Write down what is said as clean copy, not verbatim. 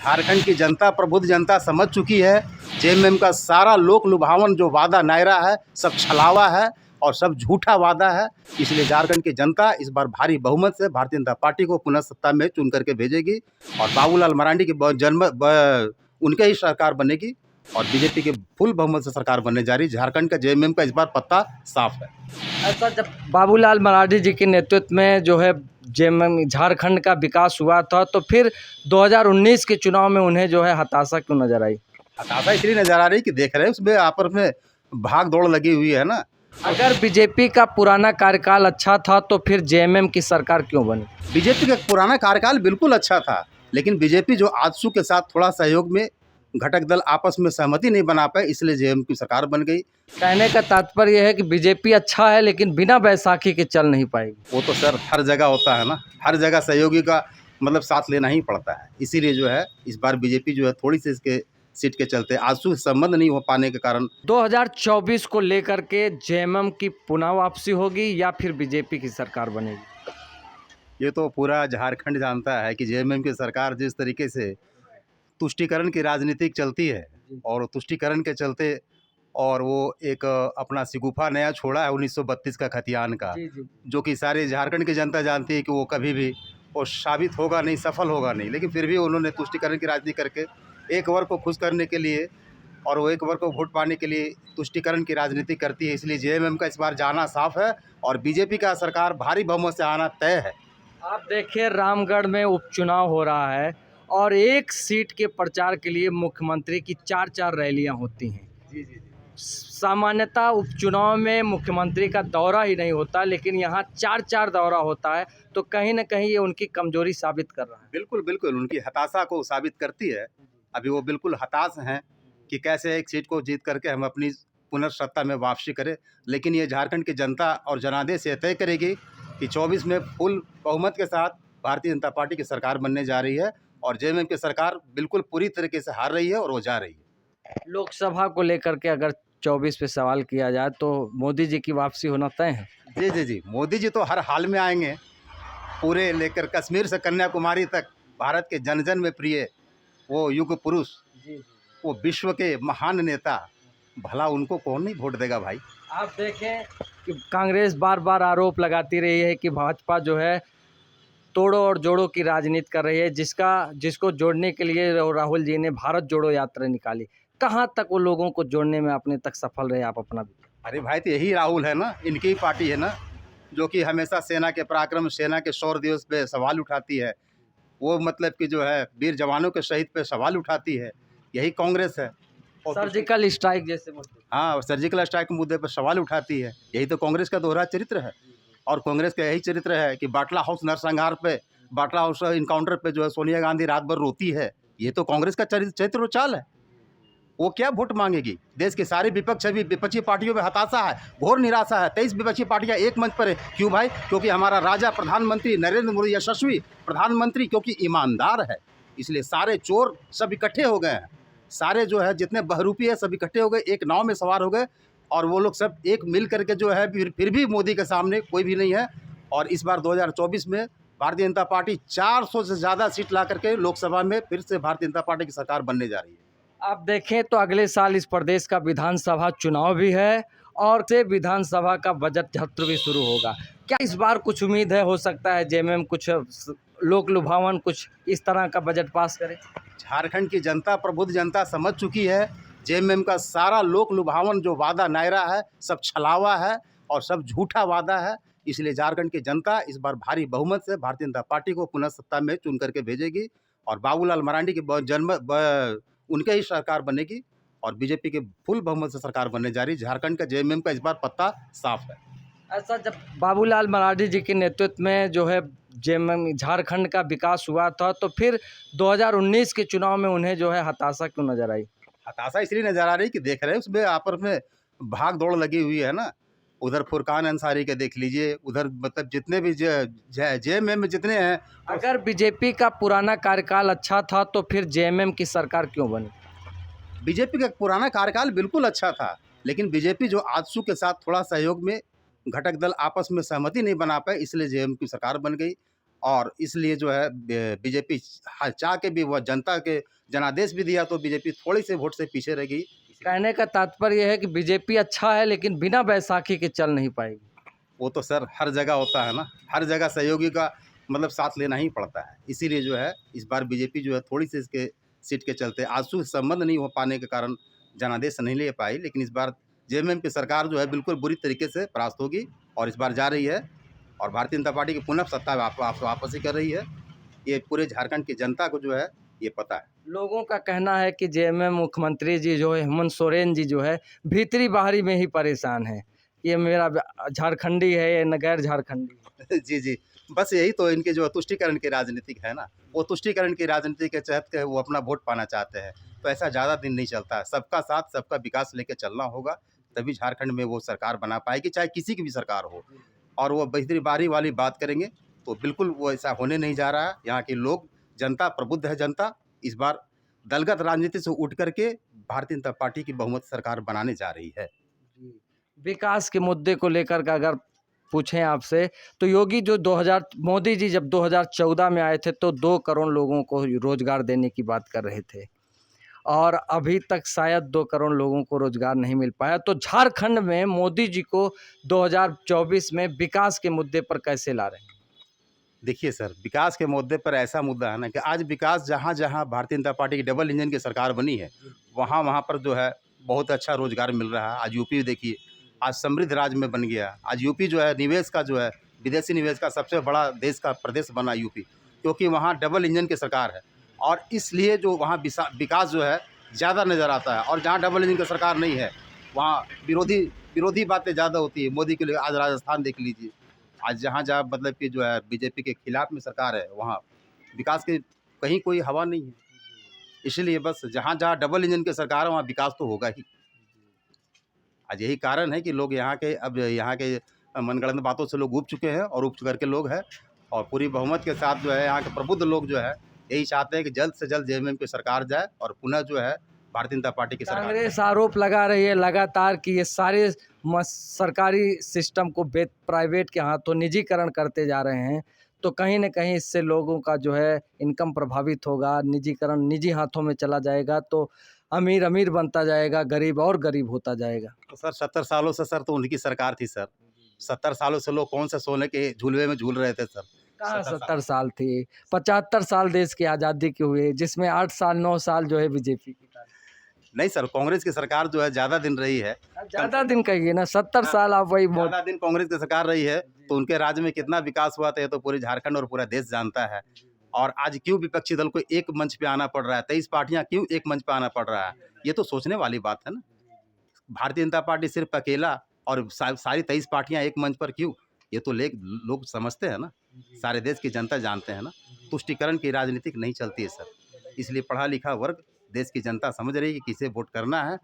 झारखंड की जनता, प्रबुद्ध जनता समझ चुकी है जेएमएम का सारा लोक लुभावन जो वादा नायरा है सब छलावा है और सब झूठा वादा है। इसलिए झारखंड की जनता इस बार भारी बहुमत से भारतीय जनता पार्टी को पुनः सत्ता में चुन करके भेजेगी और बाबूलाल मरांडी की उनके ही सरकार बनेगी और बीजेपी के फुल बहुमत से सरकार बनने जा रही है। झारखंड का जेएमएम का इस बार पत्ता साफ है। ऐसा जब बाबूलाल मरांडी जी के नेतृत्व में जो है जेएमएम झारखंड का विकास हुआ था, तो फिर 2019 के चुनाव में उन्हें जो है हताशा क्यों नजर आई? हताशा इसलिए नजर आ रही कि देख रहे हैं उसमें आपस में भाग दौड़ लगी हुई है ना। अगर बीजेपी का पुराना कार्यकाल अच्छा था तो फिर जेएमएम की सरकार क्यों बनी? बीजेपी का पुराना कार्यकाल बिल्कुल अच्छा था, लेकिन बीजेपी जो आजसू के साथ थोड़ा सहयोग में घटक दल आपस में सहमति नहीं बना पाए, इसलिए जेएमएम की सरकार बन गई। कहने का तात्पर्य यह है कि बीजेपी अच्छा है लेकिन बिना बैसाखी के चल नहीं पाएगी। वो तो सर हर जगह होता है ना, हर जगह सहयोगी का मतलब साथ लेना ही पड़ता है। इसीलिए जो है इस बार बीजेपी जो है थोड़ी सी इसके सीट के चलते आजसू संबंध नहीं हो पाने के कारण 2024 को लेकर के जेएमएम की पुनः वापसी होगी या फिर बीजेपी की सरकार बनेगी? ये तो पूरा झारखंड जानता है कि जेएमएम की सरकार जिस तरीके से तुष्टीकरण की राजनीति चलती है और तुष्टीकरण के चलते और वो एक अपना सिगुफा नया छोड़ा है 1932 का खतियान का, जो कि सारे झारखंड की जनता जानती है कि वो कभी भी वो साबित होगा नहीं, सफल होगा नहीं। लेकिन फिर भी उन्होंने तुष्टीकरण की राजनीति करके एक वर्ग को खुश करने के लिए और वो एक वर्ग को वोट पाने के लिए तुष्टीकरण की राजनीति करती है। इसलिए जेएमएम का इस बार जाना साफ है और बीजेपी का सरकार भारी बहुमत से आना तय है। आप देखिए रामगढ़ में उपचुनाव हो रहा है और एक सीट के प्रचार के लिए मुख्यमंत्री की 4-4 रैलियां होती हैं। सामान्यतः उपचुनाव में मुख्यमंत्री का दौरा ही नहीं होता, लेकिन यहाँ 4-4 दौरा होता है, तो कहीं ना कहीं ये उनकी कमजोरी साबित कर रहा है। बिल्कुल बिल्कुल उनकी हताशा को साबित करती है। अभी वो बिल्कुल हताश हैं कि कैसे एक सीट को जीत करके हम अपनी पुनर्सत्ता में वापसी करें। लेकिन ये झारखंड की जनता और जनादेश ये तय करेगी कि 24 में फुल बहुमत के साथ भारतीय जनता पार्टी की सरकार बनने जा रही है और जेएमएम की सरकार बिल्कुल पूरी तरीके से हार रही है और वो जा रही है। लोकसभा को लेकर के अगर 24 पे सवाल किया जाए तो मोदी जी की वापसी होना तय है? जी जी जी, मोदी जी तो हर हाल में आएंगे। पूरे लेकर कश्मीर से कन्याकुमारी तक भारत के जन जन में प्रिय वो युग पुरुष, वो विश्व के महान नेता, भला उनको कौन नहीं वोट देगा भाई। आप देखें कि कांग्रेस बार बार आरोप लगाती रही है कि भाजपा जो है तोड़ो और जोड़ो की राजनीति कर रही है, जिसको जोड़ने के लिए राहुल जी ने भारत जोड़ो यात्रा निकाली। कहाँ तक वो लोगों को जोड़ने में अपने तक सफल रहे? आप अपना अरे भाई, तो यही राहुल है ना, इनकी ही पार्टी है ना, जो कि हमेशा सेना के पराक्रम, सेना के शौर्य दिवस पे सवाल उठाती है। वो मतलब कि जो है वीर जवानों के शहीद पे सवाल उठाती है, यही कांग्रेस है। सर्जिकल स्ट्राइक जैसे मुद्दे, हाँ, सर्जिकल स्ट्राइक के मुद्दे पर सवाल उठाती है। यही तो कांग्रेस का दोहरा चरित्र है और कांग्रेस का यही चरित्र है कि बाटला हाउस नरसंहार पे, बाटला हाउस इनकाउंटर पे जो है सोनिया गांधी रात भर रोती है। ये तो कांग्रेस का चरित्र और चाल है। वो क्या वोट मांगेगी? देश के सारे विपक्ष भी, विपक्षी पार्टियों में हताशा है, घोर निराशा है। 23 विपक्षी पार्टियां एक मंच पर है। क्यों भाई? क्योंकि हमारा राजा प्रधानमंत्री नरेंद्र मोदी यशस्वी प्रधानमंत्री, क्योंकि ईमानदार है, इसलिए सारे चोर सब इकट्ठे हो गए हैं। सारे जो है जितने बहरूपी है सब इकट्ठे हो गए, एक नाव में सवार हो गए और वो लोग सब एक मिल करके जो है फिर भी मोदी के सामने कोई भी नहीं है। और इस बार 2024 में भारतीय जनता पार्टी 400 से ज़्यादा सीट ला करके लोकसभा में फिर से भारतीय जनता पार्टी की सरकार बनने जा रही है। आप देखें तो अगले साल इस प्रदेश का विधानसभा चुनाव भी है और से विधानसभा का बजट सत्र भी शुरू होगा। क्या इस बार कुछ उम्मीद है, हो सकता है जेएमएम कुछ लोक लुभावन कुछ इस तरह का बजट पास करे? झारखंड की जनता, प्रबुद्ध जनता समझ चुकी है जेएमएम का सारा लोक लुभावन जो वादा नायरा है सब छलावा है और सब झूठा वादा है। इसलिए झारखंड की जनता इस बार भारी बहुमत से भारतीय जनता पार्टी को पुनः सत्ता में चुन करके भेजेगी और बाबूलाल मरांडी की उनके ही सरकार बनेगी और बीजेपी के फुल बहुमत से सरकार बनने जा रही है। झारखंड का जेएमएम का इस बार पत्ता साफ है। ऐसा जब बाबूलाल मरांडी जी के नेतृत्व में जो है जेएमएम झारखंड का विकास हुआ था, तो फिर 2019 के चुनाव में उन्हें जो है हताशा क्यों नजर आई? हताशा इसलिए नजर आ रही कि देख रहे हैं उसमें आपस में भाग दौड़ लगी हुई है ना। उधर फुरकान अंसारी के देख लीजिए, उधर मतलब जितने भी जेएमएम में जितने हैं। अगर बीजेपी का पुराना कार्यकाल अच्छा था तो फिर जेएमएम की सरकार क्यों बनी? बीजेपी का पुराना कार्यकाल बिल्कुल अच्छा था, लेकिन बीजेपी जो आजसू के साथ थोड़ा सहयोग में घटक दल आपस में सहमति नहीं बना पाए, इसलिए जेएमएम की सरकार बन गई और इसलिए जो है बीजेपी चाह के भी वह जनता के जनादेश भी दिया तो बीजेपी थोड़ी से वोट से पीछे रह गई। कहने का तात्पर्य यह है कि बीजेपी अच्छा है लेकिन बिना बैसाखी के चल नहीं पाएगी। वो तो सर हर जगह होता है ना, हर जगह सहयोगी का मतलब साथ लेना ही पड़ता है। इसीलिए जो है इस बार बीजेपी जो है थोड़ी सी इसके सीट के चलते आंसू संबंध नहीं हो पाने के कारण जनादेश नहीं ले पाई, लेकिन इस बार जेएमएम की सरकार जो है बिल्कुल बुरी तरीके से परास्त होगी और इस बार जा रही है और भारतीय जनता पार्टी की पुनः सत्ता वापसी कर रही है। ये पूरे झारखंड की जनता को जो है ये पता है। लोगों का कहना है कि जेएमएम मुख्यमंत्री जी जो है हेमंत सोरेन जी जो है भीतरी बाहरी में ही परेशान है। ये मेरा झारखंडी है या न गैर झारखंडी। जी जी, बस यही तो इनके जो तुष्टीकरण की राजनीतिक है ना, वो तुष्टीकरण की राजनीति के तहत के वो अपना वोट पाना चाहते हैं। तो ऐसा ज़्यादा दिन नहीं चलता है। सबका साथ सबका विकास लेके चलना होगा, तभी झारखंड में वो सरकार बना पाएगी, चाहे किसी की भी सरकार हो। और वो भीतरी बाहरी वाली बात करेंगे तो बिल्कुल वो ऐसा होने नहीं जा रहा है। यहाँ के लोग, जनता प्रबुद्ध है, जनता इस बार दलगत राजनीति से उठ करके भारतीय जनता पार्टी की बहुमत सरकार बनाने जा रही है। विकास के मुद्दे को लेकर का अगर पूछें आपसे तो योगी जो मोदी जी जब 2014 में आए थे तो 2 करोड़ लोगों को रोजगार देने की बात कर रहे थे और अभी तक शायद 2 करोड़ लोगों को रोजगार नहीं मिल पाया। तो झारखंड में मोदी जी को 2024 में विकास के मुद्दे पर कैसे ला रहे हैं? देखिए सर, विकास के मुद्दे पर ऐसा मुद्दा है ना कि आज विकास जहाँ जहाँ भारतीय जनता पार्टी की डबल इंजन की सरकार बनी है, वहाँ वहाँ पर जो है बहुत अच्छा रोजगार मिल रहा है। आज यूपी देखिए, आज समृद्ध राज्य में बन गया। आज यूपी जो है निवेश का जो है, विदेशी निवेश का सबसे बड़ा देश का प्रदेश बना यूपी, क्योंकि वहाँ डबल इंजन की सरकार है और इसलिए जो वहाँ विकास जो है ज़्यादा नज़र आता है। और जहाँ डबल इंजन की सरकार नहीं है वहाँ विरोधी बातें ज़्यादा होती है। मोदी के लिए आज राजस्थान देख लीजिए, आज जहाँ जहाँ मतलब कि जो है बीजेपी के खिलाफ में सरकार है, वहाँ विकास की कहीं कोई हवा नहीं है। इसलिए बस जहाँ जहाँ डबल इंजन की सरकार है वहाँ विकास तो होगा ही। आज यही कारण है कि लोग यहाँ के मनगढ़ंत बातों से लोग ऊब चुके हैं और ऊब करके लोग हैं और पूरी बहुमत के साथ जो है यहाँ के प्रबुद्ध लोग जो है यही चाहते हैं कि जल्द से जल्द जेएमएम की सरकार जाए और पुनः जो है भारतीय जनता पार्टी की सरकार। कांग्रेस आरोप लगा रही है लगातार कि ये सारे सरकारी सिस्टम को प्राइवेट के हाथों निजीकरण करते जा रहे हैं, तो कहीं न कहीं इससे लोगों का जो है इनकम प्रभावित होगा। निजीकरण निजी हाथों में चला जाएगा तो अमीर अमीर बनता जाएगा, गरीब और गरीब होता जाएगा। तो सर 70 सालों से सर तो उनकी सरकार थी सर। 70 सालों से लोग कौन से सोने के झूलवे में झूल रहे थे सर? कहाँ 70 साल थी? 75 साल देश की आज़ादी के हुए, जिसमें 8 साल 9 साल जो है बीजेपी की। नहीं सर, कांग्रेस की सरकार जो है ज़्यादा दिन रही है। ज़्यादा दिन कहिए ना, 70 साल आप वही बोल। ज़्यादा दिन कांग्रेस की सरकार रही है तो उनके राज्य में कितना विकास हुआ था ये तो पूरे झारखंड और पूरा देश जानता है। और आज क्यों विपक्षी दल को एक मंच पे आना पड़ रहा है, 23 पार्टियां क्यों एक मंच पे आना पड़ रहा है, ये तो सोचने वाली बात है ना। भारतीय जनता पार्टी सिर्फ अकेला और सारी 23 पार्टियां एक मंच पर क्यों, ये तो लोग समझते हैं ना, सारे देश की जनता जानते हैं ना। तुष्टीकरण की राजनीतिक नहीं चलती है सर, इसलिए पढ़ा लिखा वर्ग, देश की जनता समझ रही है कि किसे वोट करना है।